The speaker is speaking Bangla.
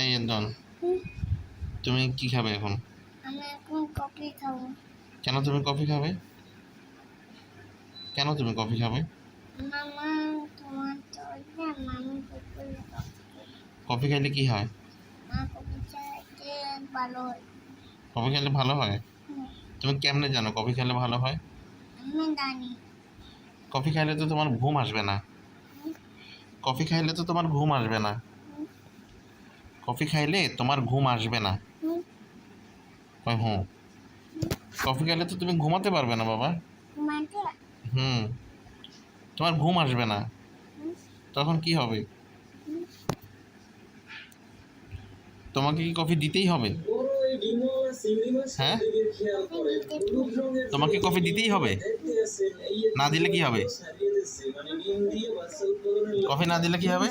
এই একজন, তুমি কি খাবে এখন? আমি এখন কফি খাবো। কেন তুমি কফি খাবে? কেন তুমি কফি খাবে? মামা তোমার চলছে মামি কফি কফি খাইলে কি হয়? মা কফি চাইতে ভালো হয়। কফি খেলে ভালো হয়? তুমি কেমনে জানো কফি খেলে ভালো হয়? আমি জানি। কফি খাইলে তো তোমার ঘুম আসবে না। কফি খাইলে তো তোমার ঘুম আসবে না। কফি খাইলে তোমার ঘুম আসবে না। হুম। কফি খাইলে তো তুমি ঘুমাতে পারবে না বাবা। ঘুমাতে হুম। তোমার ঘুম আসবে না। তখন কি হবে? তোমাকে কি কফি দিতেই হবে? হ্যাঁ, তোমাকে কফি দিতেই হবে। না দিলে কি হবে? কফি না দিলে কি হবে?